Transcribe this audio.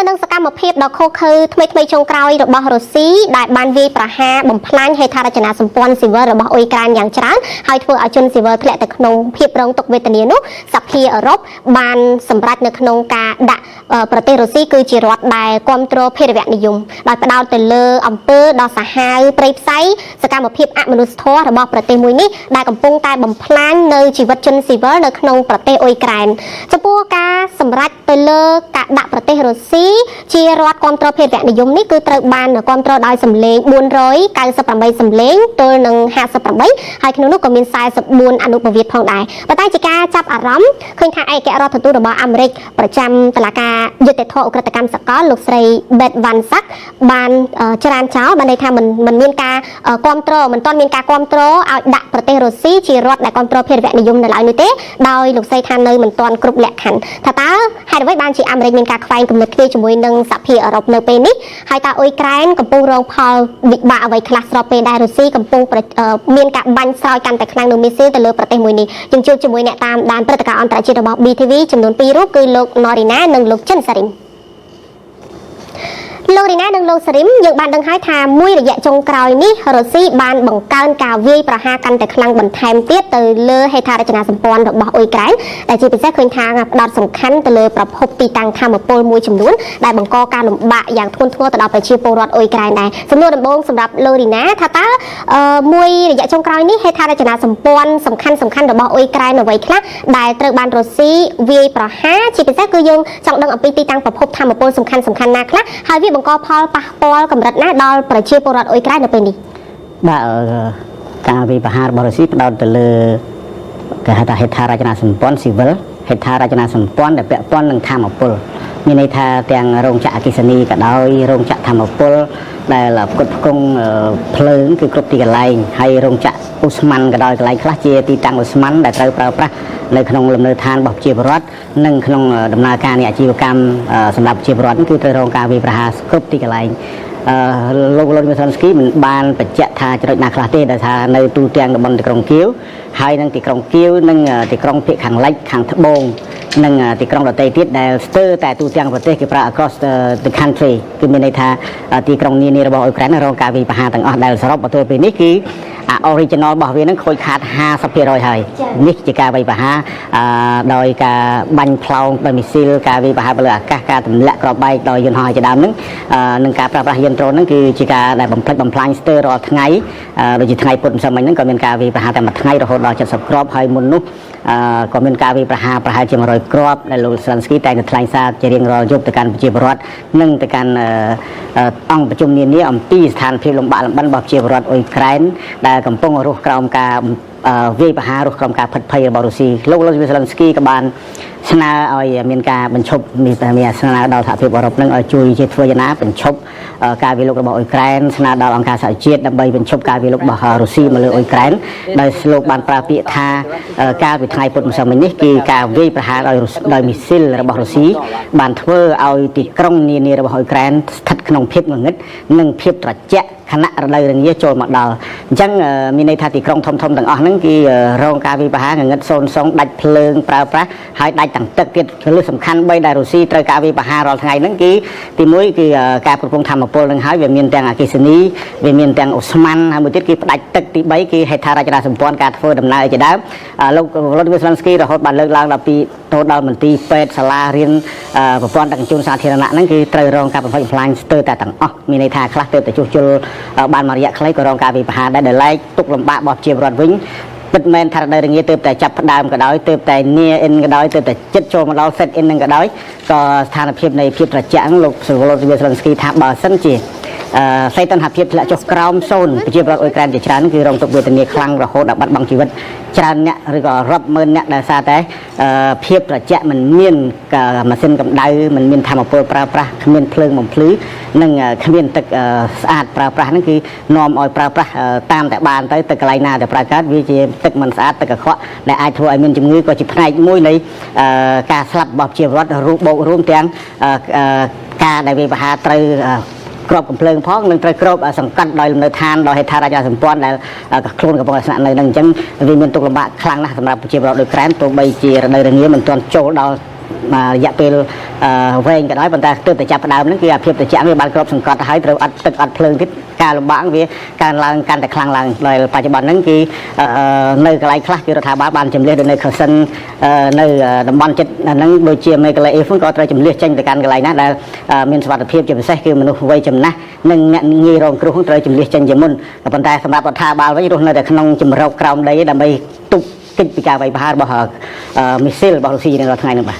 នឹងសកម្មភាពដ៏ខុសខើថ្មីចុងក្រោយរបស់រុស្ស៊ីដែលបានវាយប្រហារបំផ្លាញហេដ្ឋារចនាសម្ព័ន្ធស៊ីវិលរបស់អ៊ុយក្រែនយ៉ាងច្រើនហើយធ្វើឲ្យជនស៊ីវិលធ្លាក់ទៅក្នុងភាពរងទុក្ខវេទនានោះសភាអឺរ៉ុបបានសម្រេចនៅក្នុងការដាក់ប្រទេសរុស្ស៊ីគឺជារដ្ឋដែលគ្រប់គ្រងភេរវនិយមដោយផ្ដោតទៅលើអំពើដ៏សាហាវព្រៃផ្សៃសកម្មភាពអមនុស្សធម៌របស់ប្រទេសមួយនេះដែលកំពុងតែបំផ្លាញនៅជីវិតជនស៊ីវិលនៅក្នុងប្រទេសអ៊ុយក្រែនចំពោះការសម្រេចទៅលើការដាក់ប្រទេសរុស្ស៊ីជារដ្ឋគ្រប់គ្រងភេរវនិយមនេះគឺត្រូវបានគ្រប់គ្រងដោយសម្លេង498សម្លេងទល់នឹង58ហើយក្នុងនោះក៏មាន44អនុប្រវត្តិផងដែរប៉ុន្តែជាការចាប់អារម្មណ៍ឃើញថាឯករដ្ឋទូតរបស់អាមេរិកប្រចាំតុលាការយុត្តិធម៌អ ுக ្រិតកម្មសកលលោកស្រី Bet Van Sack បានច្រានចោលបានន័យថាមិនមានការគ្រប់គ្រងមិនទាន់មានការគ្រប់គ្រងឲ្យដាក់ប្រទេសរុស្ស៊ីជារដ្ឋដែលគ្រប់គ្រងភេរវនិយមនៅឡើយនោះទេដោយលោកស្រីថានៅមិនទាន់គ្រប់លក្ខខណ្ឌថាតើហេតុអ្វីបានជាអាមេរិកមានការខ្វែងគំនិតគ្នាជាមួយនឹងសហភាពអឺរ៉ុបនៅពេលនេះហើយតើអ៊ុយក្រែនកំពុងរងផលវិបាកអ្វីខ្លះស្របពេលដែលរុស្ស៊ីកំពុងមានការបាញ់ស្រោចកាន់តែខ្លាំងនឹងមីស៊ីលទៅលើប្រទេសមួយនេះយើងជួបជាមួយអ្នកតាមដានព្រឹត្តិការណ៍អន្តរជាតិរបស់ BTV ចំនួន2រូបគឺលោកណូរីណានិងលោកចិនសារីមលោករីណានិងលោកសារីមយើងបានដឹងហើយថាមួយរយៈចុងក្រោយនេះរុស្ស៊ីបានបង្កើនការវាយប្រហារកាន់តែខ្លាំងបន្ថែមទៀតទៅលើហេដ្ឋារចនាសម្ព័ន្ធរបស់អ៊ុយក្រែនដែលជាពិសេសឃើញថាផ្ដោតសំខាន់ទៅលើប្រភពទីតាំងថាមពលមួយចំនួនដែលបង្កការលំបាកយ៉ាងធ្ងន់ធ្ងរទៅដល់ប្រជាពលរដ្ឋអ៊ុយក្រែនដែរសំណួរដំបូងសម្រាប់លោករីណាថាតើមួយរយៈចុងក្រោយនេះហេដ្ឋារចនាសម្ព័ន្ធសំខាន់របស់អ៊ុយក្រែនអ្វីខ្លះដែលត្រូវបានរុស្ស៊ីវាយប្រហារជាពិសេសគឺយើងចង់ដឹងអំពីទីតាំងប្រភពថាមពលសំខាន់ណាខ្លះហើយវាបង្កផលប៉ះពាល់កម្រិតណាដល់ប្រជាពលរដ្ឋអ៊ុយក្រែននៅពេលនេះបាទការវាយប្រហាររបស់រុស្ស៊ីផ្ដោតទៅលើគេហៅថាហេដ្ឋារចនាសម្ព័ន្ធស៊ីវិលហេដ្ឋារចនាសម្ព័ន្ធដែលពាក់ព័ន្ធនឹងធម្មពលមានន័យថាទាំងរោងចក្រអគ្គិសនីក៏ដោយរោងចក្រធម្មពលដែលផ្គត់ផ្គង់ភ្លើងគឺគ្រប់ទីកន្លែងហើយរោងចក្រឧស្ម័នក៏ដោយកន្លែងខ្លះជាទីតាំងឧស្ម័នដែលត្រូវប្រើប្រាស់នៅក្នុងលំនៅឋានរបស់ប្រជាពលរដ្ឋនិងក្នុងដំណើរការនៃអាជីវកម្មសម្រាប់ប្រជាពលរដ្ឋគឺត្រូវរងការវាយប្រហារគ្រប់ទីកន្លែងលោកឡូឌីមីសានស្គីមិនបានបញ្ជាក់ថាចំណុចណាខ្លះទេដែលថានៅទូទាំងតំបន់ទីក្រុងគៀវហើយនឹងទីក្រុងគៀវនិងទីក្រុងភាគខាងលិចខាងត្បូងនិងទីក្រុងដទៃទៀតដែលស្ទើរតែទូទាំងប្រទេសគេប្រើ across the country គឺមានន័យថាទីក្រុងនានារបស់អ៊ុយក្រែនរងការវាយប្រហារទាំងអស់ដែលសរុបមកទល់ពេលនេះគឺoriginal របស់វានឹងខូចខាត 50% ហើយនេះជាការវាយប្រហារដោយការបាញ់ផ្លោងដោយមីស៊ីលការវាយប្រហារលើអាកាសការទម្លាក់គ្រាប់បែកដោយយន្តហោះជាដើមហ្នឹងនឹងការប្រើប្រាស់យន្តដ្រូនហ្នឹងគឺជាការដែលបំផ្លិចបំផ្លាញស្ទើររាល់ថ្ងៃដូចជាថ្ងៃពុធម្សិលមិញហ្នឹងក៏មានការវាយប្រហារតែមួយថ្ងៃរហូតដល់70គ្រាប់ហើយមុននោះក៏មានការវាយប្រហារប្រហែលជា100គ្រាប់ដែលលោកស្លានស្គីតែងតែថ្លែងសារជារៀងរាល់យប់ទៅកាន់ប្រជាពលរដ្ឋនិងទៅកាន់អង្គប្រជុំនានាអំពីស្ថានភាពលំបាកលំបិនរបស់ប្រជាពលរដ្ឋអ៊ុយក្រែនដែលកំពុងរស់ក្រោមការវាយប្រហាររស់ក្រោមការផិតភ័យរបស់រុស្ស៊ីលោកឡូឌីមីសានស្គីក៏បានស្នើឲ្យមានការបញ្ឈប់មានស្នើដល់សហភាពអឺរ៉ុបនឹងឲ្យជួយជាធ្វើយ៉ាងណាបញ្ឈប់ការវាយលុករបស់អ៊ុយក្រែនស្នើដល់អង្គការសហជាតិដើម្បីបញ្ឈប់ការវាយលុករបស់រុស្ស៊ីមកលើអ៊ុយក្រែនដោយលោកបានប្រើពាក្យថាការពីថ្ងៃពុធម្សិលមិញនេះគឺការវាយប្រហារដោយមីស៊ីលរបស់រុស្ស៊ីបានធ្វើឲ្យទីក្រុងនានារបស់អ៊ុយក្រែនស្ថិតក្នុងភាពងងឹតនិងភាពត្រជាក់ខណៈរដូវរងាចូលមកដល់អញ្ចឹងមានន័យថាទីក្រុងធំទាំងអស់ហ្នឹងគឺរងការវាយប្រហារងងឹតសូន្យសងដាច់ភ្លើងប្រើប្រាស់ហើយដាច់ទាំងទឹកទៀតលើសំខាន់3ដែលរុស្ស៊ីត្រូវការវាយប្រហាររាល់ថ្ងៃហ្នឹងគឺទី1គឺការប្រពងធម្មពលនឹងហើយវាមានទាំងអគ្គិសនីវាមានទាំងអូស្ម័នហើយមួយទៀតគឺផ្ដាច់ទឹកទី3គឺហេដ្ឋារចនាសម្ព័ន្ធការធ្វើដំណើរជាដើមលោកឡូឌីមីសានស្គីរហូតបានលើកឡើងដល់ពីដល់មន្ទីរពេទ្យសាលារៀនប្រព័ន្ធដឹកជញ្ជូនសាធារណៈហ្នឹងគឺត្រូវរងការបំផ្លិចបំផ្លាញស្ទើរតែទាំងអស់មានន័យថាខ្លះទៅតែជួសជុលបានមួយរយៈខ្លីក៏រងការវាយប្រហារដែរដែលឡែកទុកលំបាករបស់ប្រជាពលរដ្ឋវិញពិតមែនថារដូវរងាទើបតែចាប់ផ្ដើមក៏ដោយទើបតែ near in ក៏ដោយទើបតែចិត្តចូលមកដល់ set in នឹងក៏ដោយក៏ស្ថានភាពនៃភាពត្រជាក់ហ្នឹងលោកឡូឌីមីសានស្គីថាបើសិនជាសីតុណ្ហភាពធ្លាក់ចុះក្រោម0ប្រជាពលរដ្ឋអ៊ុយក្រែនជាច្រើនគឺរងទុក្ខវេទនាខ្លាំងរហូតដល់បាត់បង់ជីវិតច្រើនអ្នកឬក៏រាប់ម៉ឺនអ្នកដែលសារតែភាពត្រជាក់មិនមានម៉ាស៊ីនកម្ដៅមិនមានធម្មពលប្រើប្រាស់គ្មានភ្លើងបំភ្លឺនិងគ្មានទឹកស្អាតប្រើប្រាស់ហ្នឹងគឺនាំឲ្យប្រើប្រាស់តាមតែបានទៅកន្លែងណាតែប្រើកើតវាជាទឹកមិនស្អាតទឹកកខ្វក់ដែលអាចធ្វើឲ្យមានជំងឺក៏ជាផ្នែកមួយនៃការស្លាប់របស់ប្រជាពលរដ្ឋរួមទាំងការដែលវាប្រហារត្រូវក្របកំភ្លើងផងនឹងត្រូវក្របសង្កត់ដោយលំនៅឋានដោយហេដ្ឋារចនាសម្ព័ន្ធដែលខ្លួនកំពុងស្នាក់នៅនឹងអញ្ចឹងវាមានទុក្ខលំបាកខ្លាំងណាស់សម្រាប់ប្រជាពលរដ្ឋអ៊ុយក្រែនទោះបីជារដូវរងាមិនទាន់ចូលដល់ រយៈពេលវែងក៏ដោយប៉ុន្តែទើបតែចាប់ផ្ដើមហ្នឹងគឺអាភាពត្រជាក់វាបានគ្របសង្កត់ទៅហើយត្រូវអត់ទឹកអត់ភ្លើងទៀតការលំបាកវាកើនឡើងកាន់តែខ្លាំងឡើងដល់បច្ចុប្បន្នហ្នឹងគឺនៅកន្លែងខ្លះគឺរដ្ឋាភិបាលបានជំនះទៅនៅខសិននៅតំបន់ចិត្តហ្នឹងដូចជាមេកាឡេអ៊ីហ្វក៏ត្រូវជំនះចេញទៅកាន់កន្លែងណាដែលមានសុវត្ថិភាពជាពិសេសគឺមនុស្សវ័យចំណាស់និងអ្នកងាយរងគ្រោះត្រូវជំនះចេញជាមុនប៉ុន្តែសម្រាប់រដ្ឋាភិបាលវិញរស់នៅតែក្នុងជំរកក្រោមដីដើម្បីទប់កិច្ចពីការវាយប្រហាររបស់មីស៊ីលរបស់រុស្ស៊ីនៅថ្ងៃនេះបាទ